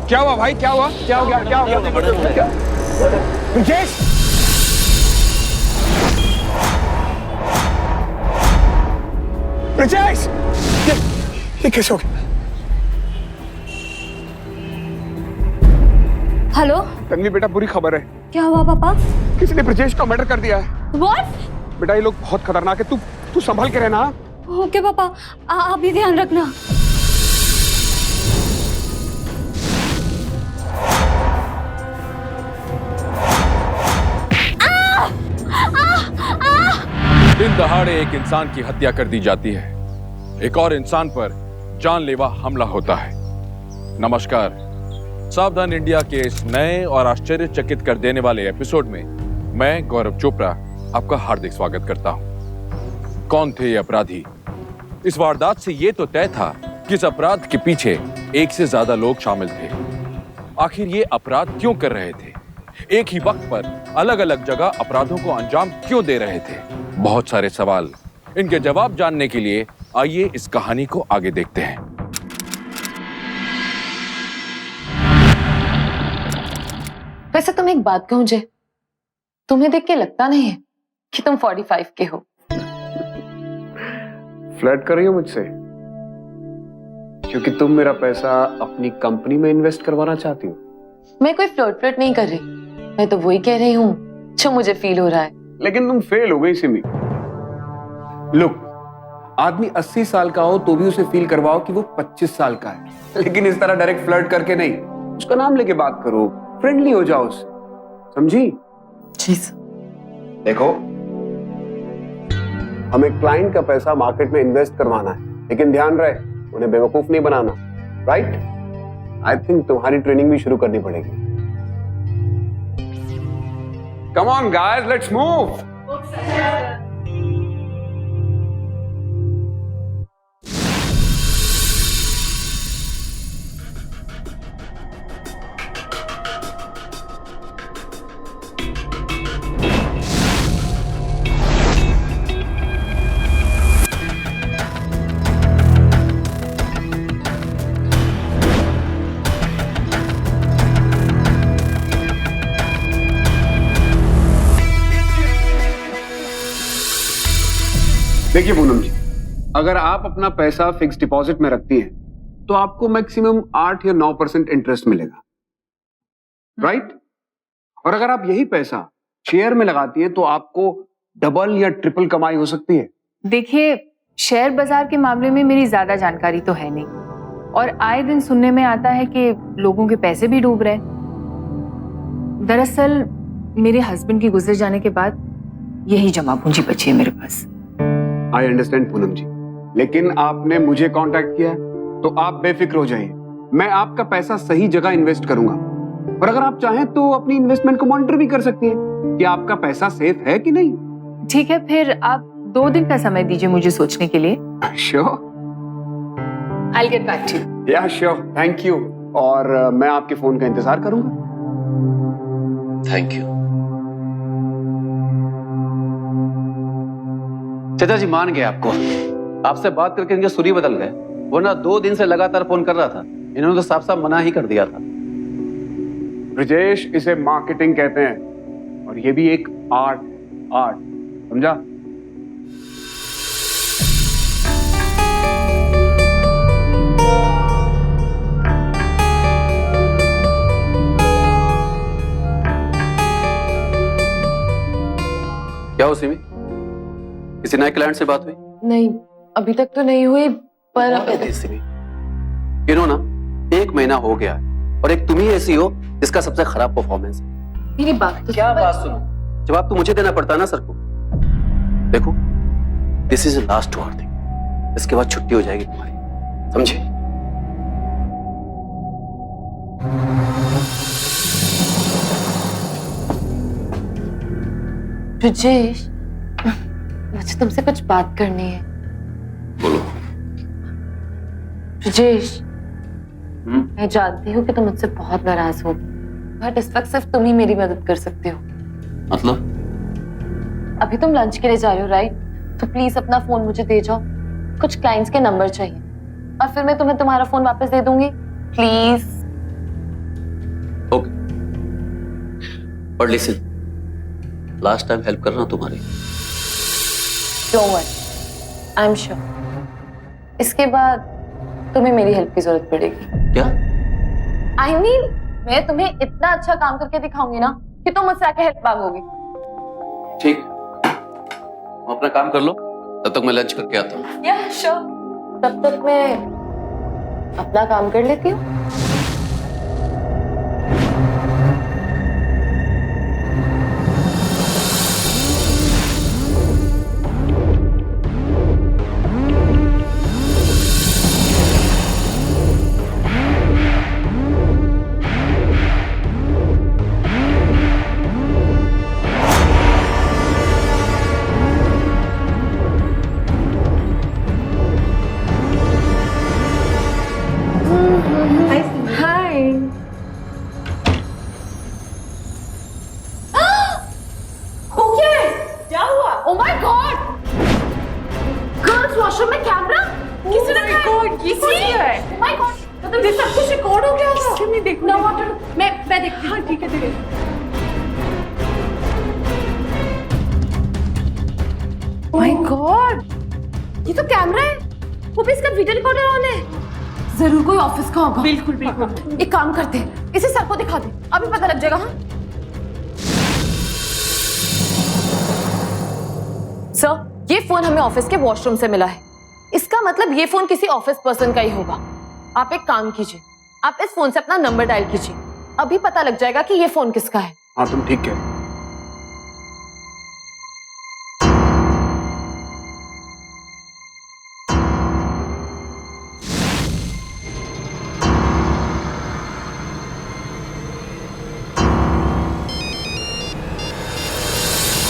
क्या हुआ भाई, क्या हुआ, क्या हो गया, क्या हो गया? ब्रिजेश, ब्रिजेश, ये कैसे हो गया? हेलो तन्वी बेटा, बुरी खबर है। क्या हुआ पापा? किसी ने ब्रिजेश को मर्डर कर दिया है। व्हाट? बेटा ये लोग बहुत खतरनाक है, तू संभल के रहना। ओके पापा, आप भी ध्यान रखना। दिन दहाड़े एक इंसान की हत्या कर दी जाती है, एक और इंसान पर जानलेवा हमला होता है। नमस्कार, सावधान इंडिया के इस नए और आश्चर्यचकित कर देने वाले एपिसोड में मैं गौरव चोपड़ा आपका हार्दिक स्वागत करता हूं। कौन थे ये अपराधी? इस वारदात से ये तो तय था कि इस अपराध के पीछे एक से ज्यादा लोग शामिल थे। आखिर ये अपराध क्यों कर रहे थे? एक ही वक्त पर अलग अलग जगह अपराधों को अंजाम क्यों दे रहे थे? बहुत सारे सवाल। इनके जवाब जानने के लिए आइए इस कहानी को आगे देखते हैं। वैसे तुम एक बात कहूं जे, तुम्हें देख के लगता नहीं है कि तुम 45 के हो। फ्लर्ट कर रही हो मुझसे क्योंकि तुम मेरा पैसा अपनी कंपनी में इन्वेस्ट करवाना चाहती हो? मैं कोई फ्लर्ट नहीं कर रही, मैं तो वही कह रही हूँ जो मुझे फील हो रहा है। लेकिन तुम फेल हो गई सिमी। लुक, आदमी 80 साल का हो तो भी उसे फील करवाओ कि वो 25 साल का है, लेकिन इस तरह डायरेक्ट फ्लर्ट करके नहीं। उसका नाम लेके बात करो, फ्रेंडली हो जाओ उससे, समझी? चीज देखो, हमें क्लाइंट का पैसा मार्केट में इन्वेस्ट करवाना है, लेकिन ध्यान रहे उन्हें बेवकूफ नहीं बनाना, राइट? आई थिंक तुम्हारी ट्रेनिंग भी शुरू करनी पड़ेगी। Come on guys, let's move. देखिए पूनम जी, अगर आप अपना पैसा फिक्स डिपॉजिट में रखती हैं तो आपको मैक्सिमम 8 या 9% इंटरेस्ट मिलेगा, राइट? और अगर आप यही पैसा शेयर में लगाती हैं तो आपको डबल या ट्रिपल कमाई हो सकती है। देखिए, शेयर बाजार के मामले में मेरी ज्यादा जानकारी तो है नहीं, और आए दिन सुनने में आता है कि लोगों के पैसे भी डूब रहे हैं। दरअसल मेरे हस्बैंड के गुजर जाने के बाद यही जमा पूंजी बची है मेरे पास। आई अंडरस्टैंड पूनम जी, लेकिन आपने मुझे कांटेक्ट किया तो आप बेफिक्र हो जाइए, मैं आपका पैसा सही जगह इन्वेस्ट करूंगा। और अगर आप चाहें तो अपनी इन्वेस्टमेंट को मॉनिटर भी कर सकती हैं कि आपका पैसा सेफ है कि नहीं। ठीक है, फिर आप 2 दिन का समय दीजिए मुझे सोचने के लिए। Sure, I'll get back to you. या श्योर, थैंक यू। और मैं आपके फोन का इंतजार करूंगा। Thank you. चाचा जी मान गए आपको, आपसे बात करके इनके सुर ही बदल गए, वरना 2 दिन से लगातार फोन कर रहा था। इन्होंने तो साफ साफ मना ही कर दिया था। ब्रिजेश, इसे मार्केटिंग कहते हैं और ये भी एक आर्ट, समझा? क्या हो सिमी, किसी नए क्लाइंट से बात हुई? नहीं, अभी तक तो नहीं हुई, पर सिमी, ना 1 महीना हो गया और एक तुम ही ऐसी हो जिसका सबसे खराब परफॉर्मेंस है। मेरी बात तो क्या बात सुनो, जवाब तो मुझे देना पड़ता ना सर को। देखो, दिस इज लास्ट वार्निंग, इसके बाद छुट्टी हो जाएगी तुम्हारी, समझे? ब्रिजेश, मुझे तुमसे कुछ बात करनी है। बोलो। ब्रिजेश, मैं जानती हूँ कि तुम मुझसे बहुत नाराज हो, बट इस वक्त सिर्फ तुम ही मेरी मदद कर सकते हो। मतलब? अभी तुम लंच के लिए जा रहे हो, राइट? तो प्लीज अपना फोन मुझे दे जाओ, कुछ क्लाइंट्स के नंबर चाहिए, और फिर मैं तुम्हें तुम्हारा फोन वापस दे दूंगी, प्लीज। और लिसन, लास्ट टाइम हेल्प कर रहा हूं तुम्हारी। Don't worry, I am sure इसके बाद तुम्हें मेरी हेल्प की जरूरत पड़ेगी। क्या? आई मीन मैं तुम्हें इतना अच्छा काम करके दिखाऊंगी ना कि तुम मुझसे आके हेल्प मांगोगी। ठीक, तुम अपना काम कर लो, तब तक मैं लंच करके आता हूँ। या श्योर, तब तक मैं अपना काम कर लेती हूँ। ये तो कैमरा है, वो भी इसका वीडियो रिकॉर्डर ऑन है। जरूर कोई ऑफिस का होगा। बिल्कुल बिल्कुल। एक काम करते हैं, इसे सर को दिखा दे, अभी पता लग जाएगा। हाँ सर, ये फोन हमें ऑफिस के वॉशरूम से मिला है। इसका मतलब ये फोन किसी ऑफिस पर्सन का ही होगा। आप एक काम कीजिए, आप इस फोन से अपना नंबर डायल कीजिए, अभी पता लग जाएगा कि ये फोन किसका है। हाँ तुम ठीक कह।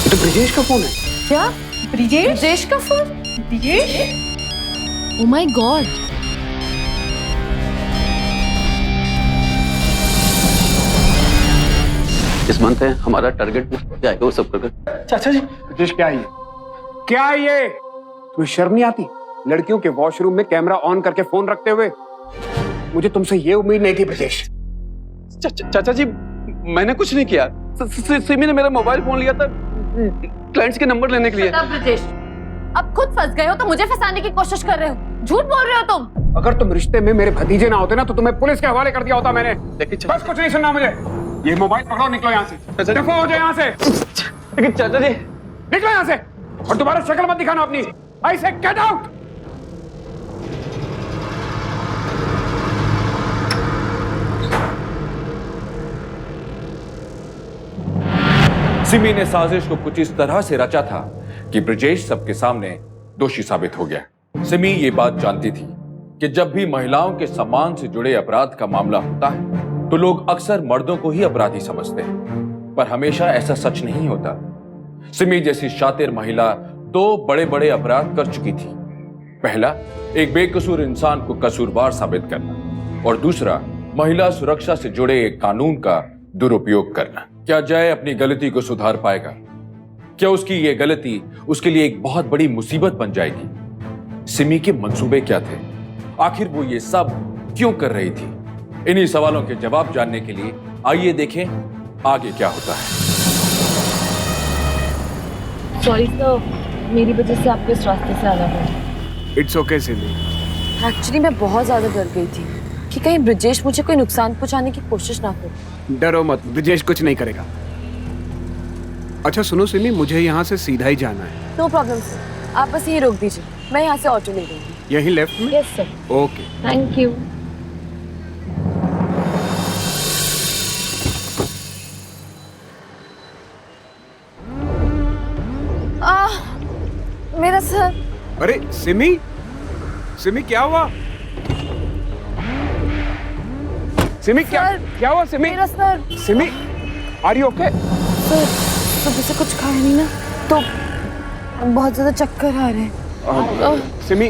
तो ब्रिजेश का फोन है। क्या? ब्रिजेश का phone? Brijesh? Oh my God. इस मंथ है हमारा टारगेट पूछ जाएगा वो सब करके। चाचा जी, ब्रिजेश क्या है ये? क्या है ये? तुम्हें शर्म नहीं आती? लड़कियों के वॉशरूम में कैमरा ऑन करके फोन रखते हुए। मुझे तुमसे ये उम्मीद नहीं थी ब्रिजेश। चाचा जी, मैंने कुछ नहीं किया। सिमी ने मेरा मोबाइल फोन लिया था क्लाइंट्स के नंबर लेने के लिए। ब्रिजेश, अब खुद फंस गए हो तो मुझे फंसाने की कोशिश कर रहे हो। झूठ बोल रहे हो तुम। अगर तुम रिश्ते में मेरे भतीजे ना होते ना तो तुम्हें पुलिस के हवाले कर दिया होता मैंने। बस कुछ नहीं सुनना मुझे। ये मोबाइल पकड़ो, निकलो यहाँ से। दफा हो जाए यहाँ से। लेकिन चाचा जी, निकलो यहाँ से और दोबारा शक्ल मत दिखाना अपनी। आई से गेट आउट। सिमी ने साजिश को कुछ इस तरह से रचा था कि ब्रिजेश सबके सामने दोषी साबित हो गया। सिमी ये बात जानती थी कि जब भी महिलाओं के सम्मान से जुड़े अपराध का मामला होता है तो लोग अक्सर मर्दों को ही अपराधी समझते हैं, पर हमेशा ऐसा सच नहीं होता। सिमी जैसी शातिर महिला दो बड़े बड़े अपराध कर चुकी थी। पहला, एक बेकसूर इंसान को कसूरवार साबित करना, और दूसरा, महिला सुरक्षा से जुड़े एक कानून का दुरुपयोग करना। क्या जय अपनी गलती को सुधार पाएगा? क्या उसकी ये गलती उसके लिए एक बहुत बड़ी मुसीबत बन जाएगी? सिमी के मंसूबे क्या थे? आखिर वो ये सब क्यों कर रही थी? इन्हीं सवालों के जवाब जानने के लिए आइए देखें आगे क्या होता है। सॉरी सर, मेरी वजह से आपको इस रास्ते से आना पड़ा। It's okay Simi. एक्चुअली मैं बहुत ज्यादा डर गई थी कि कहीं ब्रिजेश मुझे कोई नुकसान पहुंचाने की कोशिश ना करे। डरो मत, ब्रिजेश कुछ नहीं करेगा। अच्छा सुनो सिमी, मुझे यहाँ से सीधा ही जाना है। नो प्रॉब्लम सर, आप बस यही रोक दीजिए, मैं यहाँ से ऑटो ले लूंगी। यही लेफ्ट में? Yes sir. Okay. Thank you. मेरा सर। अरे सिमी, सिमी क्या हुआ? सिमी क्या हुआ सिमी? मेरा sir. Simi, are you okay? Sir, सुबह से कुछ खाया नहीं ना, तो बहुत ज्यादा चक्कर आ रहे हैं। सिमी,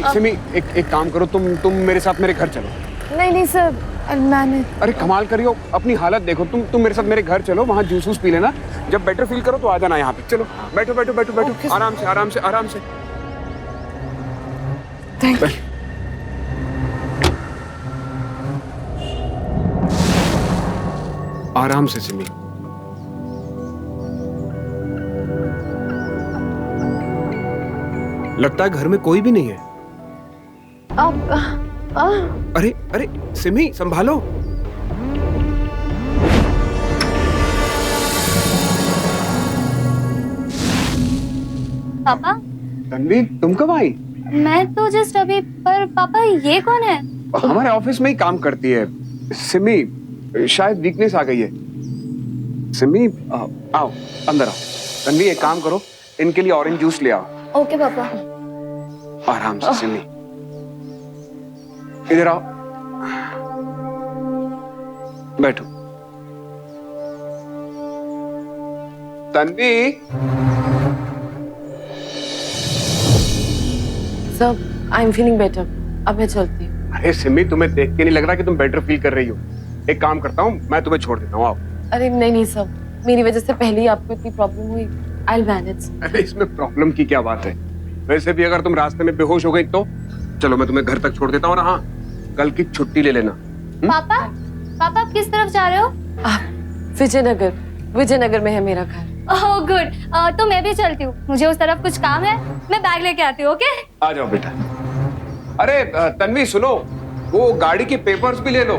एक काम करो, तुम मेरे साथ मेरे घर चलो। नहीं सर, मैंने। अरे कमाल करियो, अपनी हालत देखो। तुम मेरे साथ मेरे घर चलो, वहाँ जूस पी लेना। जब बेटर फील करो तो आ जाना यहाँ पे। चलो बैठो बैठो बैठो बैठो, आराम से। Thank you. आराम से सिमी। लगता है घर में कोई भी नहीं है। अरे अरे सिमी, संभालो। पापा, तन्वी, तुम कब आई? मैं तो जस्ट अभी। पर पापा, ये कौन है? हमारे ऑफिस में ही काम करती है। सिमी, शायद वीकनेस आ गई है। सिमी, आओ अंदर आओ। तन्वी, एक काम करो, इनके लिए ऑरेंज जूस ले आओ। ओके पापा। आराम से सिमी, इधर आओ, बैठो। Tanvi, sir, I am feeling better. अब मैं चलती हूँ। अरे सिमी, तुम्हें देख के नहीं लग रहा कि तुम बेटर फील कर रही हो। एक काम करता हूँ, मैं तुम्हें छोड़ देता हूँ, आओ। अरे नहीं सर, मेरी वजह से पहले ही आपको इतनी प्रॉब्लम हुई। आई विल मैनेज। अरे इसमें प्रॉब्लम की क्या बात है? वैसे भी अगर तुम रास्ते में बेहोश हो गई तो चलो मैं तुम्हें घर तक छोड़ देता हूँ ना। हाँ, कल की छुट्टी ले लेना। पापा, पापा आप किस तरफ जा रहे हो? विजयनगर। विजयनगर में है मेरा घर। Oh good. तो मैं भी चलती हूँ, मुझे उस तरफ कुछ काम है। मैं बैग लेके आती हूँ। ओके, आ जाओ बेटा। अरे तन्वी सुनो, वो गाड़ी के पेपर्स भी ले लो।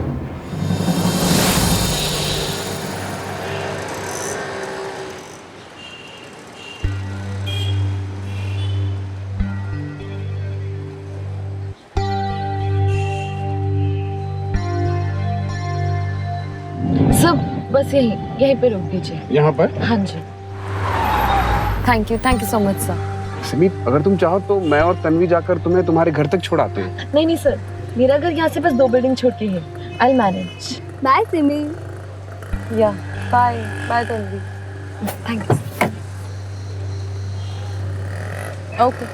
सब बस यहीं पे रोक दीजिए। यहाँ पर? हाँ जी। Thank you so much sir. Simi, अगर तुम चाहो तो मैं और तन्वी जाकर तुम्हें तुम्हारे घर तक छोड़ाते हैं। नहीं सर, मेरा घर यहाँ से बस 2 बिल्डिंग छोड़ के है। I manage. बाय सिमी। या bye bye Tanvi. Thanks. Okay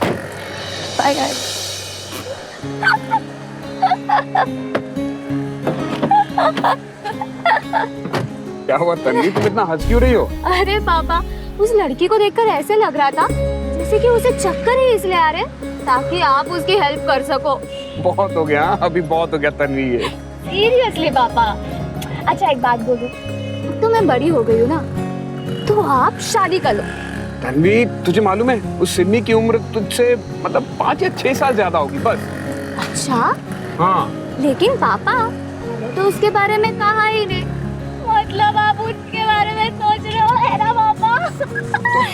bye guys. क्या हुआ तन्वी, तुम इतना हंस क्यों रही हो? अरे पापा, उस लड़की को देखकर ऐसे लग रहा था जैसे कि उसे चक्कर ही इसलिए आ रहे ताकि आप उसकी हेल्प कर सको। बहुत हो गया, अभी बहुत हो गया तन्वी ये। सीरियसली पापा। अच्छा एक बात बोलूं, तो मैं बड़ी हो गई हूँ ना, तो आप शादी कर लो। तन्वी, तुझे मालूम है उस सिमी की उम्र तुझसे मतलब 5 या 6 साल ज्यादा होगी बस। अच्छा, हाँ। लेकिन पापा मैंने तो उसके बारे में कहा ही नहीं। मतलब आप उसके बारे में सोच रहे हो, है ना पापा? तो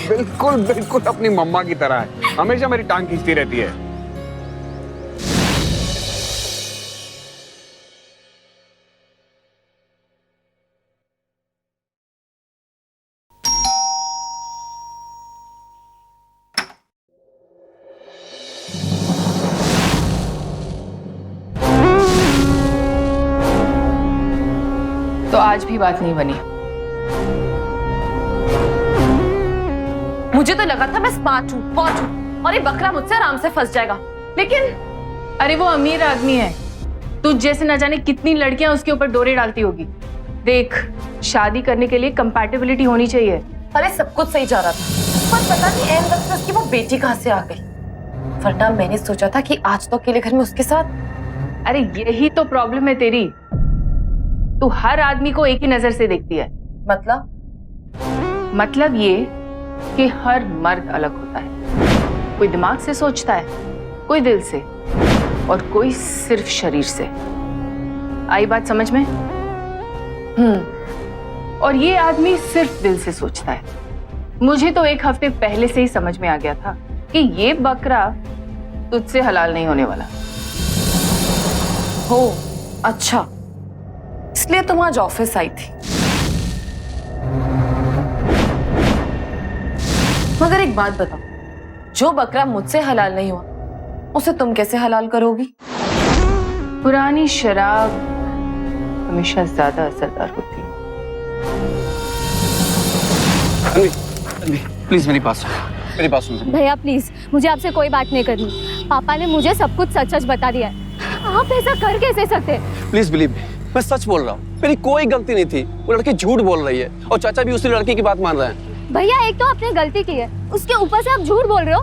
बिल्कुल बिल्कुल अपनी मम्मा की तरह है, हमेशा मेरी टांग खींचती रहती है। तो आज भी बात नहीं बनी। मुझे तो लगा था मैं स्मार्ट हूँ, बहुत हूँ, और ये बकरा मुझसे आराम से फंस जाएगा, लेकिन अरे वो अमीर आदमी है, तू जैसे न जाने कितनी लड़कियां उसके ऊपर डोरे डालती होगी। देख, शादी करने के लिए कंपैटिबिलिटी होनी चाहिए। अरे सब कुछ सही जा रहा था, पर पता नहीं एंड वक्त में उसकी वो बेटी कहाँ से आ गई। वरना मैंने सोचा था कि आज तो अकेले घर में उसके साथ। अरे यही तो प्रॉब्लम है तेरी, तू हर आदमी को एक ही नजर से देखती है। मतलब ये कि हर मर्द अलग होता है, कोई दिमाग से सोचता है, कोई दिल से, और कोई सिर्फ शरीर से। आई बात समझ में? और ये आदमी सिर्फ दिल से सोचता है। मुझे तो 1 हफ्ते पहले से ही समझ में आ गया था कि ये बकरा तुझसे हलाल नहीं होने वाला। हो अच्छा, इसलिए तुम आज ऑफिस आई थी। मगर एक बात बताओ, जो बकरा मुझसे हलाल नहीं हुआ उसे तुम कैसे हलाल करोगी? पुरानी शराब हमेशा ज्यादा असरदार होती है। प्लीज मेरी बात सुनो। भैया प्लीज, मुझे आपसे कोई बात नहीं करनी। पापा ने मुझे सब कुछ सच सच बता दिया है। आप ऐसा कर कैसे सकते? प्लीज बिलीव मी, मैं सच बोल रहा हूँ, मेरी कोई गलती नहीं थी। वो लड़की झूठ बोल रही है और चाचा भी उसी लड़की की बात मान रहे हैं। भैया एक तो आपने गलती की है, उसके ऊपर से आप झूठ बोल रहे हो।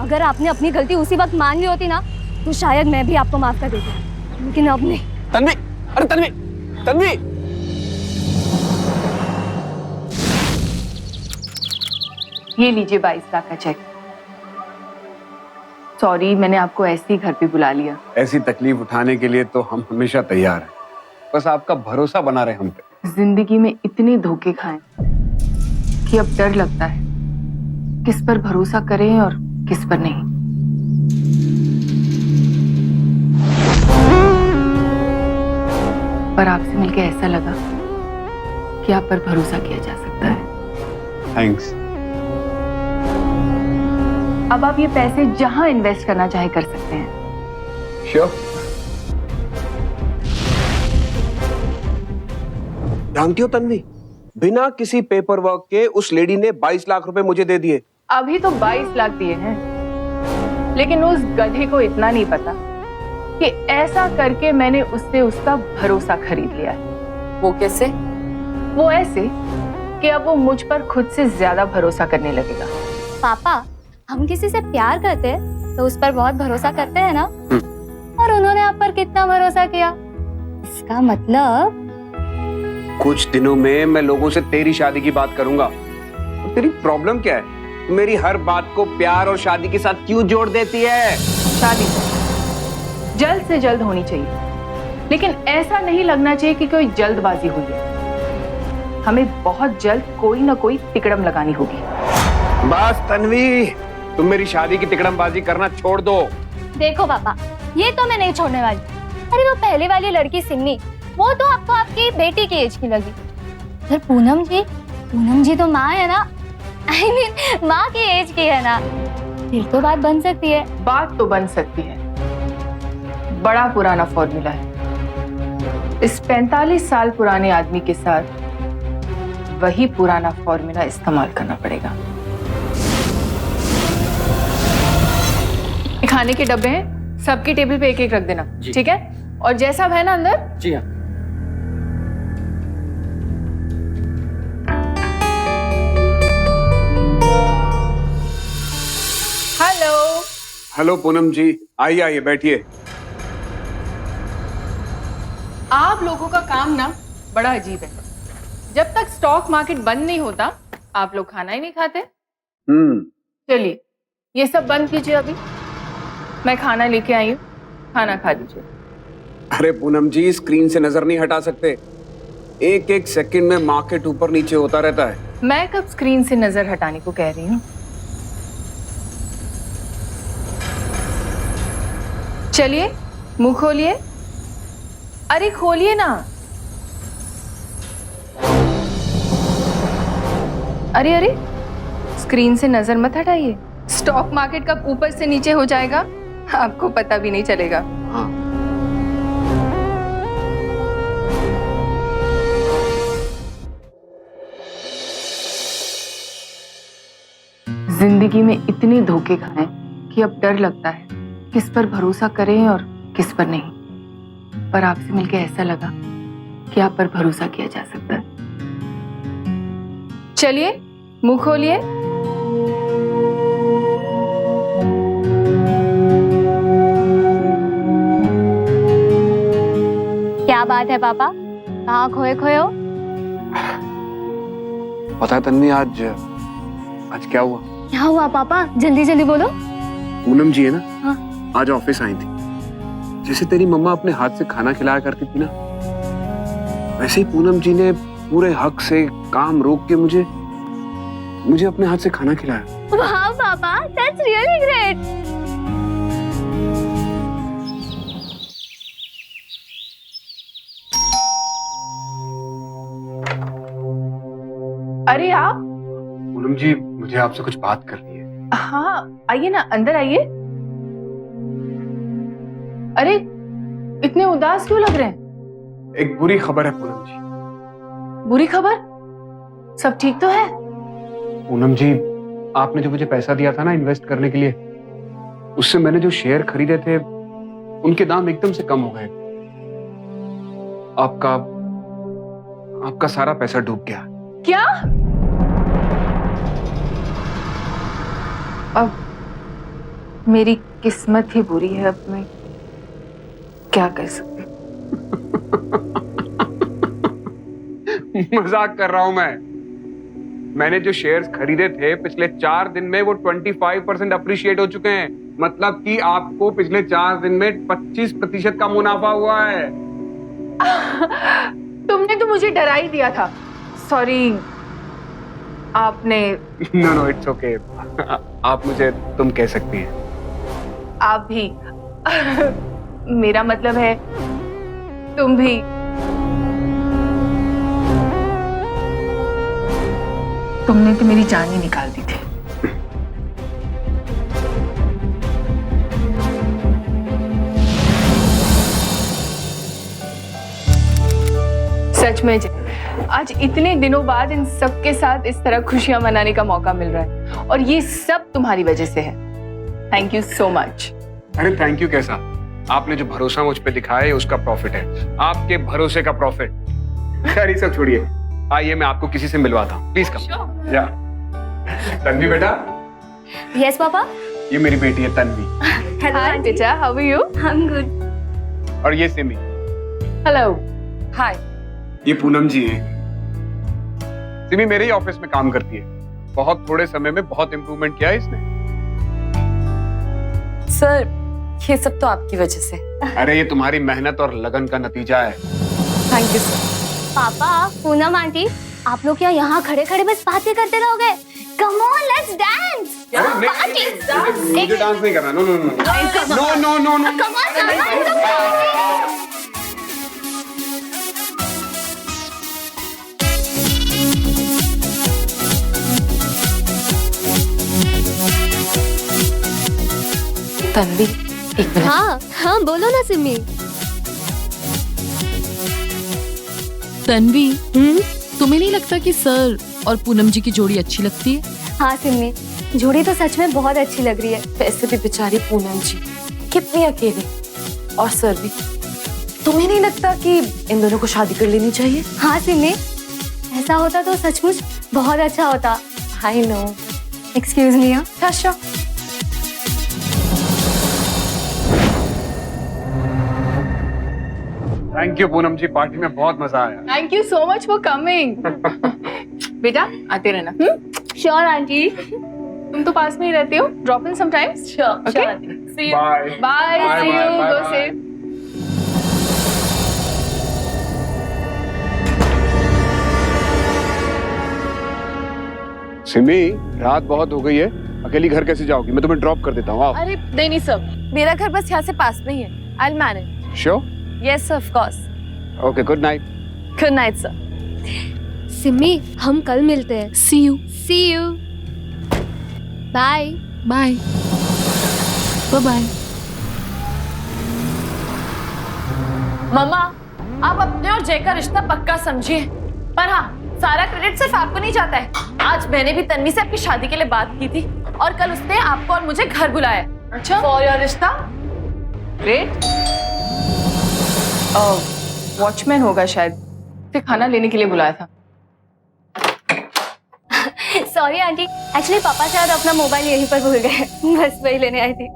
अगर आपने अपनी गलती उसी वक्त मान ली होती ना, तो शायद मैं भी आपको माफ कर देती, लेकिन अब नहीं। तन्वी, अरे तन्वी, तन्वी! ये लीजिए 22 लाख का चेक। सॉरी, मैंने आपको ऐसे ही घर पे बुला लिया। ऐसी तकलीफ उठाने के लिए तो हम हमेशा तैयार हैं, बस आपका भरोसा बना रहे हम पे। जिंदगी में इतने धोखे खाए कि अब डर लगता है किस पर भरोसा करें और किस पर नहीं। पर आपसे मिलकर ऐसा लगा कि आप पर भरोसा किया जा सकता है। थैंक्स। अब आप ये पैसे जहां इन्वेस्ट करना चाहे कर सकते हैं। श्योर। जानती हो तन्वी, बिना किसी पेपर वर्क के उस लेडी ने 22 लाख रुपए मुझे दे दिए। अभी तो 22 लाख दिए हैं, लेकिन उस गधे को इतना नहीं पता कि ऐसा करके मैंने उससे उसका भरोसा खरीद लिया है। वो कैसे? वो ऐसे कि अब वो मुझ पर खुद से ज्यादा भरोसा करने लगेगा। पापा, हम किसी से प्यार करते हैं तो उस पर बहुत भरोसा करते हैं ना। और उन्होंने आप पर कितना भरोसा किया, इसका मतलब कुछ दिनों में मैं लोगों से तेरी शादी की बात करूंगा। तो तेरी प्रॉब्लम क्या है? मेरी हर बात को प्यार और शादी के साथ क्यों जोड़ देती है? शादी जल्द से जल्द होनी चाहिए, लेकिन ऐसा नहीं लगना चाहिए कि कोई जल्दबाजी हुई है। हमें बहुत जल्द कोई ना कोई तिकड़म लगानी होगी। बस तन्वी, तुम मेरी शादी की तिकड़मबाजी करना छोड़ दो। देखो पापा, ये तो मैं नहीं छोड़ने वाली। अरे वो पहले वाली लड़की सिन्नी, वो तो आपको आपकी बेटी की एज की लगी। फिर पूनम जी तो माँ है ना, I mean, माँ की एज की है ना, फिर तो बात बन सकती है। बात तो बन सकती है, बड़ा पुराना फॉर्मूला है। इस 45 साल पुराने आदमी के साथ वही पुराना फॉर्मूला इस्तेमाल करना पड़ेगा। खाने के डब्बे हैं, सबकी टेबल पे एक एक रख देना, ठीक है? और जैसा है ना अंदर। जी हाँ। हेलो। हेलो पूनम जी, आइए आइए बैठिए। आप लोगों का काम ना बड़ा अजीब है। जब तक स्टॉक मार्केट बंद नहीं होता, आप लोग खाना ही नहीं खाते। चलिए, ये सब बंद कीजिए। अभी मैं खाना लेके आई हूँ, खाना खा लीजिए। अरे पूनम जी, स्क्रीन से नजर नहीं हटा सकते। एक एक सेकंड में मार्केट ऊपर नीचे होता रहता है। मैं कब स्क्रीन से नजर हटाने को कह रही हूँ? चलिए, मुंह खोलिए। अरे खोलिए ना। अरे अरे, स्क्रीन से नजर मत हटाइए। स्टॉक मार्केट कब ऊपर से नीचे हो जाएगा आपको पता भी नहीं चलेगा। हाँ। जिंदगी में इतने धोखे खाए कि अब डर लगता है किस पर भरोसा करें और किस पर नहीं। पर आपसे मिलकर ऐसा लगा कि आप पर भरोसा किया जा सकता है। चलिए, मुंह खोलिए। क्या बात है पापा, कहाँ खोए खोए हो? पता है तन्वी, आज क्या हुआ? क्या हुआ पापा, जल्दी जल्दी बोलो। पूनम जी है ना, हाँ। आज ऑफिस आई थी। जैसे तेरी मम्मा अपने हाथ से खाना खिलाया करती थी ना, वैसे ही पूनम जी ने पूरे हक से काम रोक के मुझे अपने हाथ से खाना खिलाया। वाह पापा, दैट्स रियली ग्रेट। अरे आप? पूनम जी, मुझे आपसे कुछ बात करनी है। हाँ, आइए ना, अंदर आइए। अरे इतने उदास क्यों लग रहे हैं? एक बुरी खबर है पूनम जी। बुरी खबर? सब ठीक तो है? पूनम जी, आपने जो मुझे पैसा दिया था ना इन्वेस्ट करने के लिए, उससे मैंने जो शेयर खरीदे थे उनके दाम एकदम से कम हो गए। आपका सारा पैसा डूब गया। क्या? अब मेरी किस्मत ही बुरी है। अब मैं क्या कर सकती हूँ? मजाक कर रहा हूं मैंने जो शेयर्स खरीदे थे पिछले 4 दिन में वो 25% अप्रिशिएट हो चुके हैं। मतलब कि आपको पिछले 4 दिन में 25% का मुनाफा हुआ है। तुमने तो मुझे डरा ही दिया था। सॉरी, आपने। No it's okay. आप मुझे तुम कह सकती हैं। आप भी। मेरा मतलब है तुम भी। तुमने तो मेरी जान ही निकाल दी थी। सच में आज इतने दिनों बाद इन सब के साथ इस तरह खुशियां मनाने का मौका मिल रहा है, और ये सब तुम्हारी वजह से है। Thank you so much. अरे थैंक यू कैसा? आपने जो भरोसा मुझ पे दिखाया है उसका प्रॉफिट है, आपके भरोसे का प्रॉफिट। खैर ये सब छोड़िए, आइए मैं आपको किसी से मिलवाता हूँ। Please come. या तन्वी बेटा। Yes papa. ये मेरी बेटी है तन्वी। हाय बेटा, how are you? I am good. और ये सिमी। हेलो। हाय। ये पूनम जी हैं। सिमी मेरे ही ऑफिस में काम करती है। बहुत थोड़े समय में बहुत इंप्रूवमेंट किया है इसने। सर, ये सब तो आपकी वजह से। अरे ये तुम्हारी मेहनत और लगन का नतीजा है। Thank you sir. पापा, पूनम आंटी, आप लोग क्या यहाँ खड़े खड़े बस बातें करते रहोगे? Come on, let's dance. मुझे डांस नहीं करना। No no no no no no. Come on. Tanvi, एक मिनट। हाँ हाँ, बोलो ना सिमी। तन्वी, तुम्हें नहीं लगता कि सर और पूनम जी की जोड़ी अच्छी लगती है? हाँ सिमी, जोड़ी तो सच में बहुत अच्छी लग रही है। वैसे भी बेचारी पूनम जी कितनी अकेली, और सर भी। तुम्हें नहीं लगता कि इन दोनों को शादी कर लेनी चाहिए? हाँ सिमी, ऐसा होता तो सचमुच बहुत अच्छा होता। I know. Excuse me. अच्छा। Thank you Poonam ji, party में बहुत मजा आया। Thank you so much for coming. बेटा आते रहना। Sure aunty. तुम तो पास में ही रहते हो। Drop in sometimes. Sure. See you. Bye bye. Bye, see bye, you. bye, go bye. Safe. Simi, रात बहुत हो गई है, अकेली घर कैसे जाओगी? मैं तुम्हें ड्रॉप कर देता हूँ। आओ। अरे नहीं सर, मेरा घर बस यहाँ से पास में ही है। I will manage. Sure? Yes sir, of course. Okay, good night. Good night sir. Simi, हम कल मिलते हैं। See you. See you. Bye. Bye bye. मम्मा, आप अपने और जय का रिश्ता पक्का समझिए, पर हाँ, सारा क्रेडिट सिर्फ आपको नहीं जाता है। आज मैंने भी तन्वी से आपकी शादी के लिए बात की थी, और कल उसने आपको और मुझे घर बुलाया। अच्छा। फॉर योर रिश्ता। ग्रेट। वॉचमैन होगा शायद, उसे खाना लेने के लिए बुलाया था। सॉरी आंटी, एक्चुअली पापा शायद अपना मोबाइल यहीं पर भूल गए, बस वही लेने आई थी।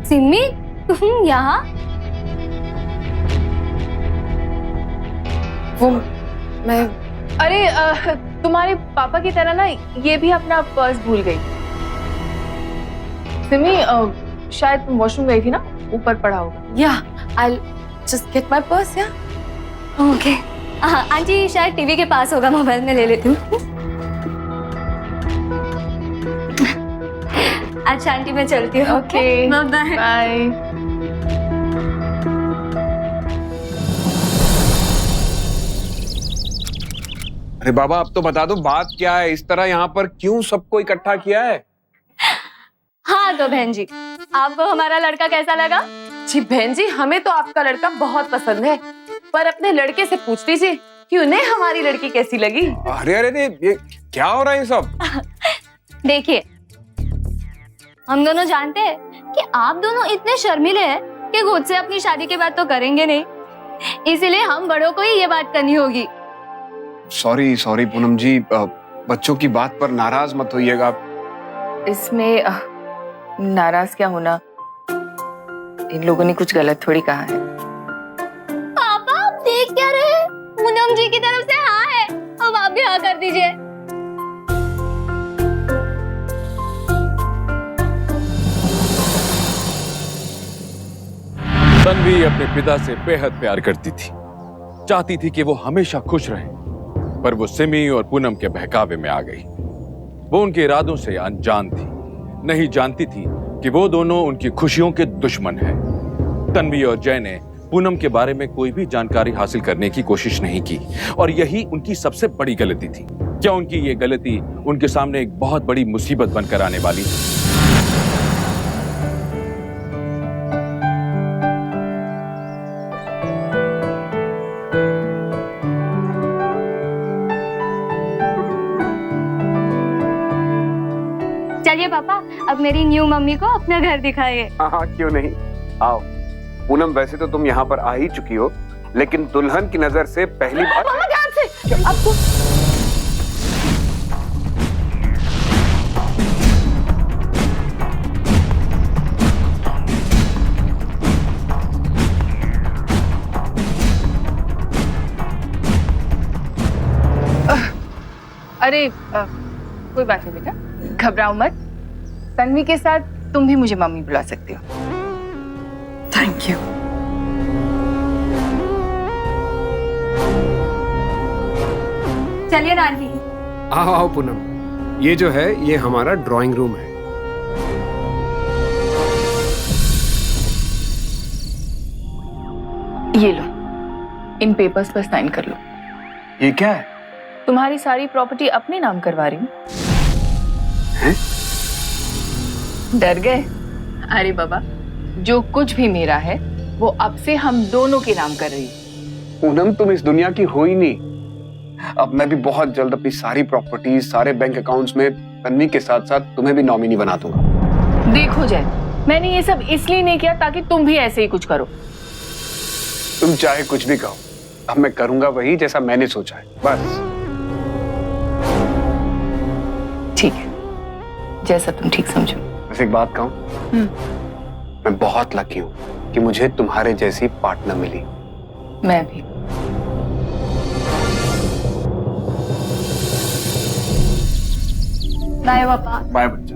सिमी, तुम यहाँ? वो मैं अरे तुम्हारे पापा की तरह ना ये भी अपना पर्स भूल गई। सिमी, शायद तुम वॉशरूम गई थी ना, ऊपर पड़ा होगा। या I just get my purse. या ओके। हाँ आंटी, शायद टीवी के पास होगा, मोबाइल में ले लेती हूँ। अच्छा आंटी, मैं चलती हूँ। Okay, bye. बाय। अरे बाबा, अब तो बता दो बात क्या है? इस तरह यहाँ पर क्यों सबको इकट्ठा किया है? हाँ तो बहन जी, आपको हमारा लड़का कैसा लगा? जी बहन जी, हमें तो आपका लड़का बहुत पसंद है, पर अपने लड़के से पूछ लीजिए कि उन्हें हमारी लड़की कैसी लगी। अरे अरे अरे, ये क्या हो रहा है ये सब? देखिए, हम दोनों जानते हैं कि आप दोनों इतने शर्मीले हैं कि खुद से अपनी शादी की बात तो करेंगे नहीं, इसीलिए हम बड़ों को ही ये बात करनी होगी। सॉरी सॉरी पूनम जी, बच्चों की बात पर नाराज मत होइएगा। इसमें नाराज क्या होना, इन लोगों ने कुछ गलत थोड़ी कहा है। पापा, आप देख क्या रहे हैं? पूनम जी की तरफ से हाँ है, अब आप भी हाँ कर दीजिए। तन्वी अपने पिता से बेहद प्यार करती थी, चाहती थी कि वो हमेशा खुश रहे, पर वो सिमी और पूनम के बहकावे में आ गई। वो उनके इरादों से अनजान थी, नहीं जानती थी कि वो दोनों उनकी खुशियों के दुश्मन हैं। तन्वी और जय ने पूनम के बारे में कोई भी जानकारी हासिल करने की कोशिश नहीं की, और यही उनकी सबसे बड़ी गलती थी। क्या उनकी ये गलती उनके सामने एक बहुत बड़ी मुसीबत बनकर आने वाली थी? चलिए पापा, अब मेरी न्यू मम्मी को अपना घर दिखाइए। हाँ, क्यों नहीं, आओ। पूनम, वैसे तो तुम यहाँ पर आ ही चुकी हो, लेकिन दुल्हन की नजर से पहली बार। मामा ध्यान से, आपको अरे कोई बात नहीं बेटा, घबराओ मत। तन्वी के साथ तुम भी मुझे मम्मी बुला सकते हो। Thank you. चलिए नानी। आओ आओ पूनम, ये जो है ये हमारा ड्राइंग रूम है। ये लो, इन पेपर्स पर साइन कर लो। ये क्या है? तुम्हारी सारी प्रॉपर्टी अपने नाम करवा रही हूँ। डर गए? अरे बाबा, जो कुछ भी मेरा है वो अब से हम दोनों के नाम कर रही हूँ। पूनम, तुम इस दुनिया की हो ही नहीं। अब मैं भी बहुत जल्द अपनी सारी प्रॉपर्टीज, सारे बैंक अकाउंट्स में तन्वी के साथ साथ तुम्हें भी नॉमिनी बना दूंगा। देखो जय, मैंने ये सब इसलिए नहीं किया ताकि तुम भी ऐसे ही कुछ करो। तुम चाहे कुछ भी कहो, अब मैं करूंगा वही जैसा मैंने सोचा है, बस। ठीक है, जैसा तुम ठीक समझो। बस एक बात कहूं, मैं बहुत लकी हूं कि मुझे तुम्हारे जैसी पार्टनर मिली। मैं भी। बाय पापा। बाय बच्चा,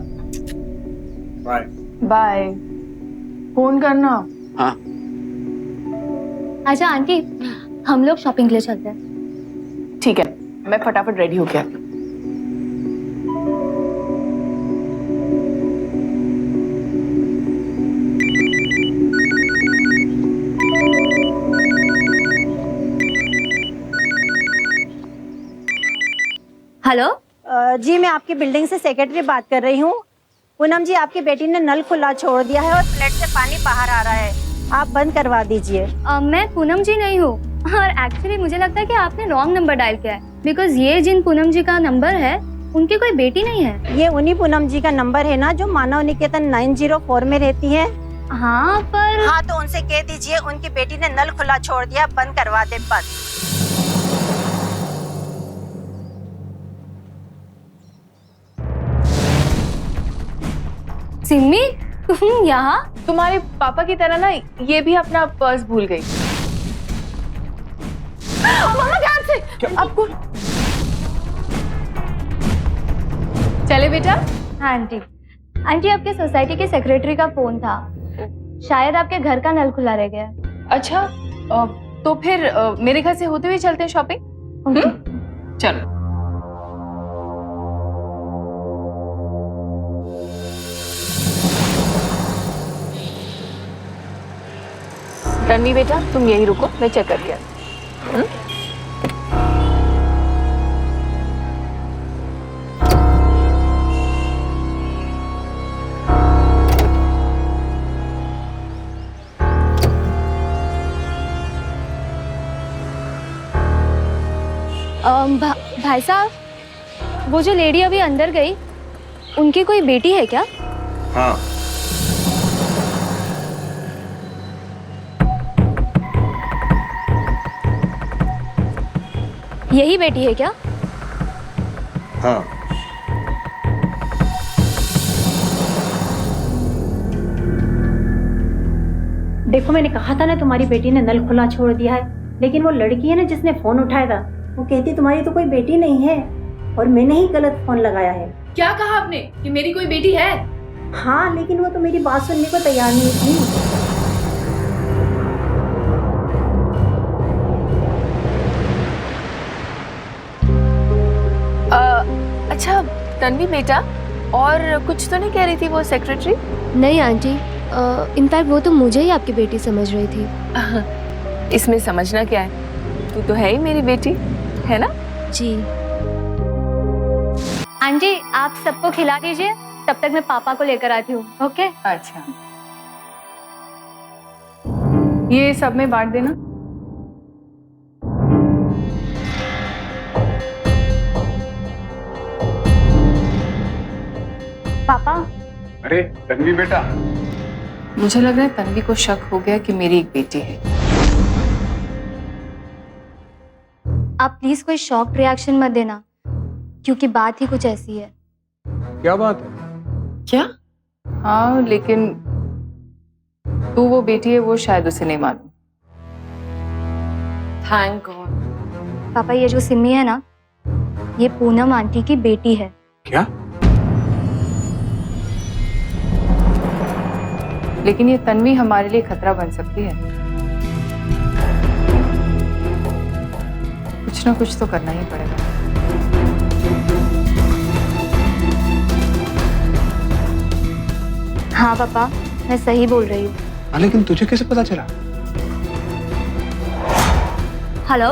बाय बाय। फोन करना। हाँ। अच्छा आंटी, हम लोग शॉपिंग के लिए चलते हैं। ठीक है, मैं फटाफट रेडी हो गया। हेलो जी, मैं आपकी बिल्डिंग से सेक्रेटरी बात कर रही हूँ। पूनम जी, आपकी बेटी ने नल खुला छोड़ दिया है और फ्लैट से पानी बाहर आ रहा है, आप बंद करवा दीजिए। मैं पूनम जी नहीं हूँ, और एक्चुअली मुझे लगता है कि आपने रॉन्ग नंबर डायल किया है, बिकॉज ये जिन पूनम जी का नंबर है उनकी कोई बेटी नहीं है। ये उन्हीं पूनम जी का नंबर है ना जो मानव निकेतन 904 में रहती है? हाँ पर। हाँ, तो उनसे कह दीजिए उनकी बेटी ने नल खुला छोड़ दिया, बंद करवा दे बस। सिमी, तुम यहाँ? तुम्हारे पापा की तरह ना ये भी अपना पर्स भूल गई। मामा ध्यान से, आपको। चले बेटा। हाँ आंटी। आंटी, आपके सोसाइटी के सेक्रेटरी का फोन था, शायद आपके घर का नल खुला रह गया। अच्छा, तो फिर मेरे घर से होते हुए चलते हैं शॉपिंग। चलो। तन्वी बेटा, तुम यही रुको, मैं चेक करके आती हूँ। भाई साहब, वो जो लेडी अभी अंदर गई, उनकी कोई बेटी है क्या? हाँ। यही बेटी है क्या? हाँ। देखो, मैंने कहा था ना तुम्हारी बेटी ने नल खुला छोड़ दिया है, लेकिन वो लड़की है ना जिसने फोन उठाया था, वो कहती तुम्हारी तो कोई बेटी नहीं है और मैंने ही गलत फोन लगाया है। क्या कहा आपने कि मेरी कोई बेटी है? हाँ, लेकिन वो तो मेरी बात सुनने को तैयार नहीं थी। तन्वी बेटा, और कुछ तो नहीं कह रही थी वो सेक्रेटरी? नहीं आंटी, इनफैक्ट वो तो मुझे ही आपकी बेटी समझ रही थी। इसमें समझना क्या है, तू तो है ही मेरी बेटी, है ना? जी आंटी, आप सबको खिला दीजिए, तब तक मैं पापा को लेकर आती हूँ। ओके? अच्छा, ये सब में बांट देना। पापा, अरे तन्वी बेटा, मुझे लग रहा है तन्वी को शक हो गया कि मेरी एक बेटी है। आप प्लीज कोई शॉक रिएक्शन मत देना, क्योंकि बात ही कुछ ऐसी है। क्या बात है? क्या? हाँ, लेकिन तू वो बेटी है वो शायद उसे नहीं मालूम। Thank God. पापा, ये जो सिमी है ना, ये पूनम आंटी की बेटी है। क्या? लेकिन ये तन्वी हमारे लिए खतरा बन सकती है। कुछ ना कुछ तो करना ही पड़ेगा। हाँ पापा, मैं सही बोल रही हूँ। लेकिन तुझे कैसे पता चला? हेलो,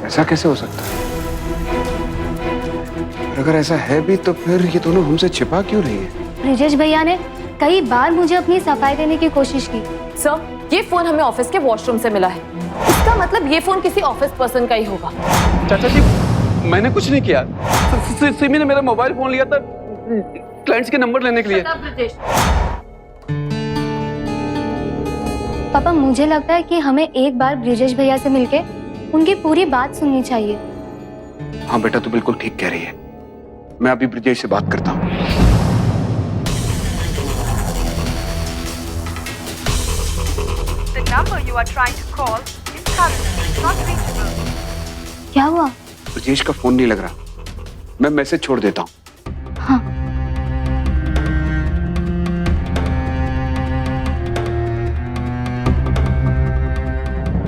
ऐसा कैसे हो सकता है? और अगर ऐसा है भी तो फिर ये दोनों हमसे छिपा क्यों रही है? ब्रिजेश भैया ने कई बार मुझे अपनी सफाई देने की कोशिश की। सर, ये फोन हमें ऑफिस के वॉशरूम से मिला है। इसका मतलब ये फोन किसी ऑफिस पर्सन का ही होगा। चाचा जी, मैंने कुछ नहीं किया। सिमी ने मेरा मोबाइल फोन लिया था क्लाइंट्स के नंबर लेने के लिए। पापा, मुझे लगता है कि हमें एक बार ब्रिजेश भैया से मिलके उनकी पूरी बात सुननी चाहिए। हाँ बेटा, तू बिल्कुल ठीक कह रही है। मैं अभी ब्रिजेश से बात करता हूँ। क्या हुआ? ब्रिजेश का फोन नहीं लग रहा। मैं मैसेज छोड़ देता हूँ। हाँ।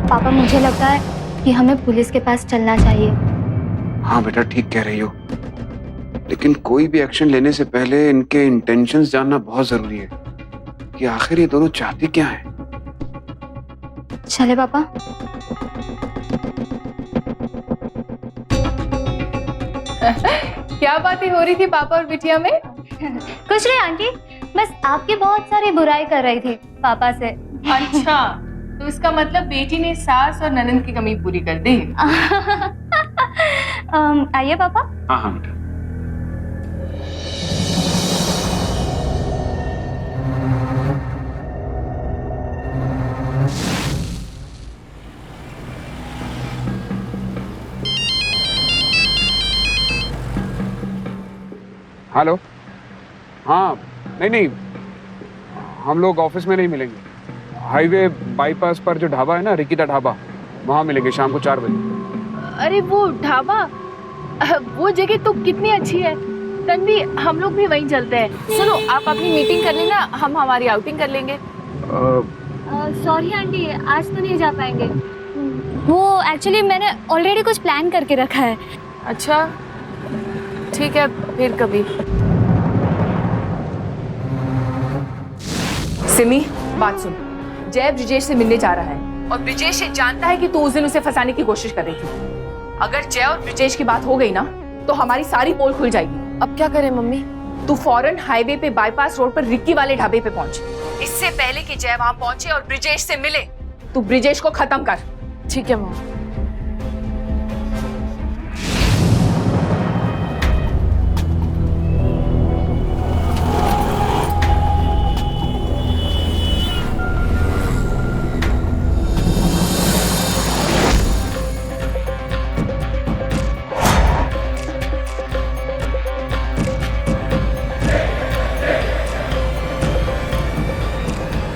पापा, मुझे लगता है कि हमें पुलिस के पास चलना चाहिए। हाँ बेटा, ठीक कह रही हो, लेकिन कोई भी एक्शन लेने से पहले इनके इंटेंशंस जानना बहुत जरूरी है कि आखिर ये दोनों चाहते क्या हैं। चले पापा। क्या बातें हो रही थी पापा और बिटिया में? कुछ नहीं आंटी, बस आपकी बहुत सारी बुराई कर रही थी पापा से। अच्छा, तो इसका मतलब बेटी ने सास और ननंद की कमी पूरी कर दी। आइए पापा। हाँ हाँ बेटा। हेलो। हाँ, नहीं, हम लोग ऑफिस में नहीं मिलेंगे। हाईवे बाईपास पर जो ढाबा है ना, रिकिता ढाबा, वहाँ मिलेंगे शाम को 4 बजे। अरे वो ढाबा, वो जगह तो कितनी अच्छी है। तन्वी, हम लोग भी वहीं चलते हैं। सुनो, आप अपनी मीटिंग कर लेना, हम हमारी आउटिंग कर लेंगे। सॉरी आंटी, आज तो नहीं जा पाएंगे। वो एक्चुअली मैंने ऑलरेडी कुछ प्लान करके रखा है। अच्छा, ठीक है, फिर कभी। सिमी, बात सुन। जय ब्रिजेश से मिलने जा रहा है और ब्रिजेश ये जानता है कि तू उस दिन उसे फंसाने की कोशिश कर रही थी। अगर जय और ब्रिजेश की बात हो गई ना, तो हमारी सारी पोल खुल जाएगी। अब क्या करें मम्मी? तू फौरन हाईवे पे बाईपास रोड पर रिक्की वाले ढाबे पे पहुंच। इससे पहले कि जय वहां पहुंचे और ब्रिजेश से मिले, तू ब्रिजेश को खत्म कर। ठीक है मम्मी।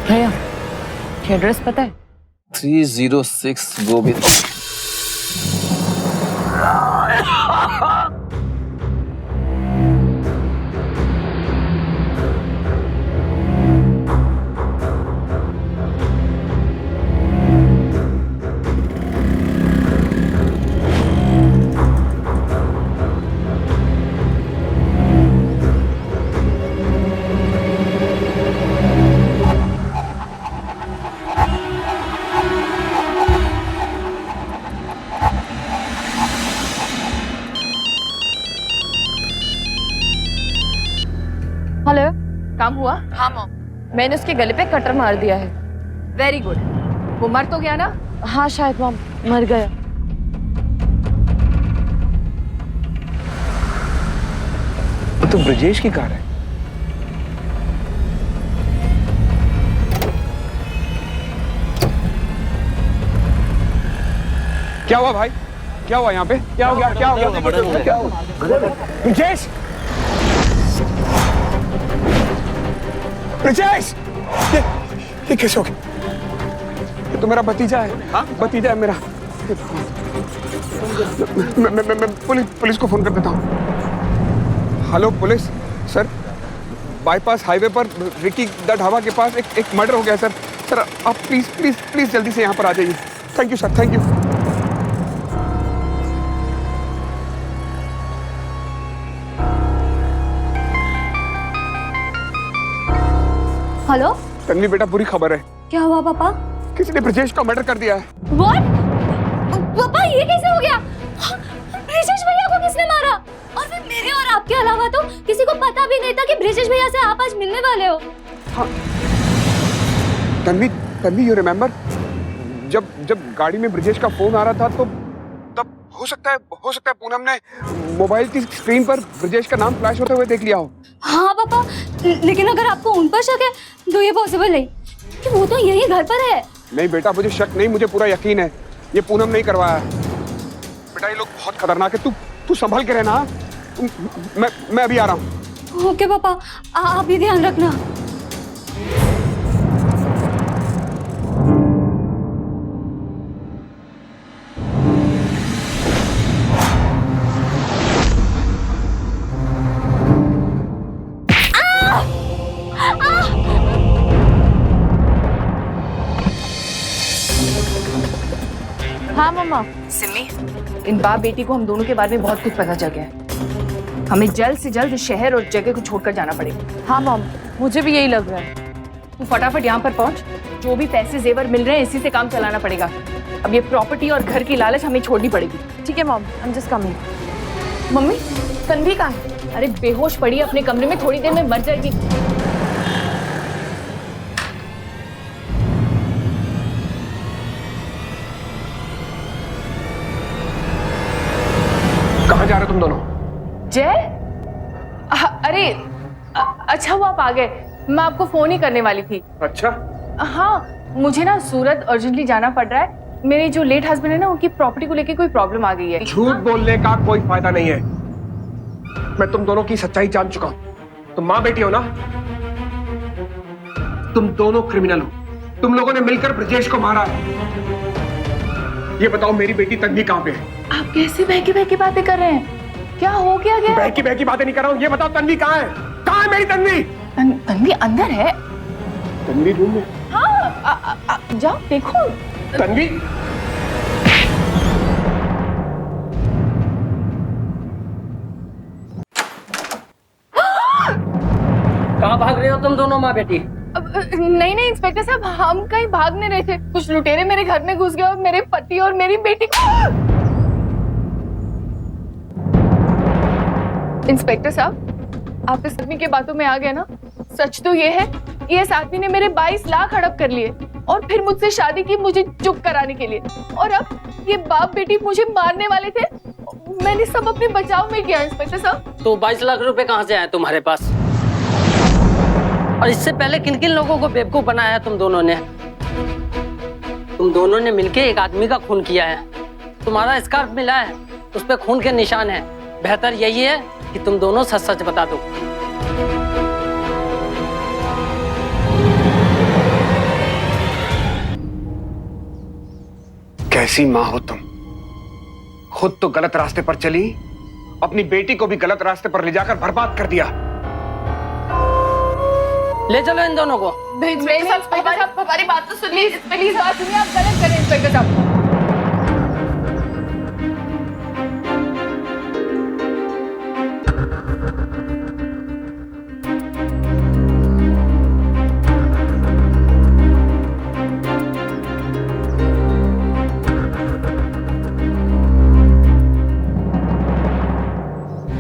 भैया, एड्रेस पता है? 306 गोविंद। काम हुआ? हाँ मॉम, मैंने उसके गले पे कटर मार दिया है। Very good. वो मर तो गया ना? हाँ शायद मॉम मर गया। तो ब्रजेश की कार है। क्या हुआ भाई? क्या हुआ यहाँ पे? क्या हो गया? क्या हो गया? क्या हुआ? ब्रजेश! ब्रजेश! ये कैसे हो गया? ये तो मेरा भतीजा है। हाँ? भतीजा है मेरा। मैं पुलिस को फोन कर देता हूँ। Hello police sir, bypass highway पर रिकी द ढाबा के पास एक मर्डर हो गया सर। सर आप प्लीज जल्दी से यहाँ पर आ जाइए। Thank you sir, thank you. Hello, Tanvi बेटा, बुरी खबर है। क्या हुआ पापा? किसी ने ब्रजेश का मर्डर कर दिया है। व्हाट? पापा ये कैसे हो गया? ब्रिजेश भैया को किसने मारा? और फिर मेरे और आपके अलावा तो किसी को पता भी नहीं था कि ब्रिजेश भैया से आप आज मिलने वाले हो। हाँ। तन्वी यू रिमेम्बर जब गाड़ी में ब्रजेश का फोन आ रहा था तो तब हो सकता है पूनम ने मोबाइल की स्क्रीन पर ब्रजेश का नाम फ्लैश होते हुए देख लिया हो। हाँ पापा, लेकिन अगर आपको उन पर शक है तो ये पॉसिबल नहीं कि वो तो यही घर पर है। नहीं बेटा, मुझे शक नहीं, मुझे पूरा यकीन है ये पूनम नहीं करवाया है। बेटा ये लोग बहुत खतरनाक है, तू संभल के रहना। मैं अभी आ रहा हूँ। ओके पापा, आप भी ध्यान रखना। हाँ मम्मा। सिमी, इन बाप बेटी को हम दोनों के बारे में बहुत कुछ पता चल गया है। हमें जल्द से जल्द शहर और जगह को छोड़कर जाना पड़ेगा। हाँ मॉम, मुझे भी यही लग रहा है। तू फटाफट यहाँ पर पहुँच। जो भी पैसे जेवर मिल रहे हैं इसी से काम चलाना पड़ेगा। अब ये प्रॉपर्टी और घर की लालच हमें छोड़नी पड़ेगी। ठीक है mom, I am just coming. Mummy, Tanvi कहाँ है? अरे बेहोश पड़ी अपने कमरे में, थोड़ी देर में मर जाएगी। कहाँ जा रहे हो तुम दोनों? जय, अरे अच्छा वो आप आ गए। मैं आपको फोन ही करने वाली थी। अच्छा हाँ, मुझे ना सूरत अर्जेंटली जाना पड़ रहा है। मेरे जो लेट हस्बैंड है ना, उनकी प्रॉपर्टी को लेके कोई प्रॉब्लम आ गई है। झूठ बोलने का कोई फायदा नहीं है। मैं तुम दोनों की सच्चाई जान चुका हूं। तुम माँ बेटी हो ना? तुम दोनों क्रिमिनल हो। तुम लोगों ने मिलकर ब्रजेश को मारा है। ये बताओ मेरी बेटी तन्वी कहाँ पे है? आप कैसे बहकी बातें कर रहे हैं? क्या हो गया? बहकी बातें नहीं कर रहा हूँ। ये बताओ तन्वी कहाँ है? कहाँ है मेरी तन्वी? तन्वी अंदर है। तन्वी रूम में? हाँ, जाओ देखो। तन्वी, कहाँ भाग रहे हो तुम दोनों माँ बेटी? नहीं इंस्पेक्टर साहब, हम कहीं भागने रहे थे। कुछ लुटेरे मेरे घर में घुस गए और मेरे पति और मेरी बेटी को। इंस्पेक्टर साहब, आप इस आदमी के बातों में आ गए ना? सच तो ये है, ये इस आदमी ने मेरे 22 लाख हड़प कर लिए और फिर मुझसे शादी की मुझे चुप कराने के लिए। और अब ये बाप बेटी मुझे मारने वाले थे। मैंने सब अपने बचाव में किया इंस्पेक्टर साहब। तो 22 लाख रुपए कहाँ से आए तुम्हारे पास? और इससे पहले किन किन लोगों को बेवकूफ बनाया है तुम दोनों ने? तुम दोनों ने मिलके एक आदमी का खून किया है। तुम्हारा स्कार्फ मिला है, उस पे खून के निशान है। बेहतर यही है कि तुम दोनों सच सच बता दो। कैसी माँ हो तुम? खुद तो गलत रास्ते पर चली, अपनी बेटी को भी गलत रास्ते पर ले जाकर बर्बाद कर दिया। ले चलो इन दोनों को। हमारी बात तो सुनिए, प्लीज बात सुनिए। आप गलत करें इंस्पेक्टर साहब।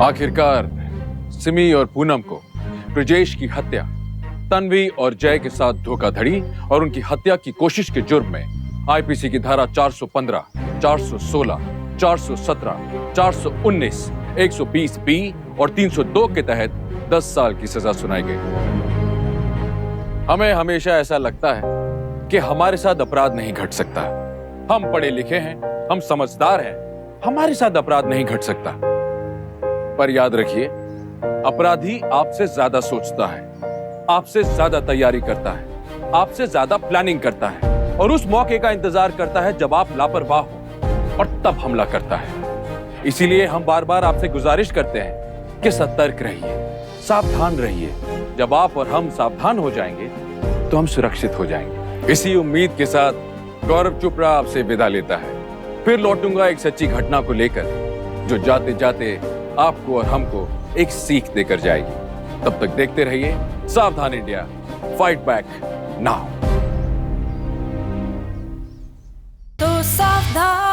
आखिरकार सिमी और पूनम को ब्रजेश की हत्या तन्वी और जय के साथ धोखाधड़ी और उनकी हत्या की कोशिश के जुर्म में आईपीसी की धारा 415, 416, 417, 419, 120 बी और 302 के तहत 10 साल की सजा सुनाई गई। हमें हमेशा ऐसा लगता है कि हमारे साथ अपराध नहीं घट सकता। हम पढ़े लिखे हैं, हम समझदार हैं, हमारे साथ अपराध नहीं घट सकता। पर याद रखिए, अपराधी आपसे ज्यादा सोचता है, आपसे ज्यादा तैयारी करता है, आपसे ज्यादा प्लानिंग करता है और उस मौके का इंतजार करता है जब आप लापरवाह हो और तब हमला करता है। इसीलिए हम बार बार आपसे गुजारिश करते हैं कि सतर्क रहिए, सावधान रहिए। जब आप और हम सावधान हो जाएंगे तो हम सुरक्षित हो जाएंगे। इसी उम्मीद के साथ गौरव चोपड़ा आपसे विदा लेता है। फिर लौटूंगा एक सच्ची घटना को लेकर जो जाते जाते आपको और हमको एक सीख देकर जाएगी। तब तक देखते रहिए सावधान इंडिया, फाइट बैक नाउ। तो सावधान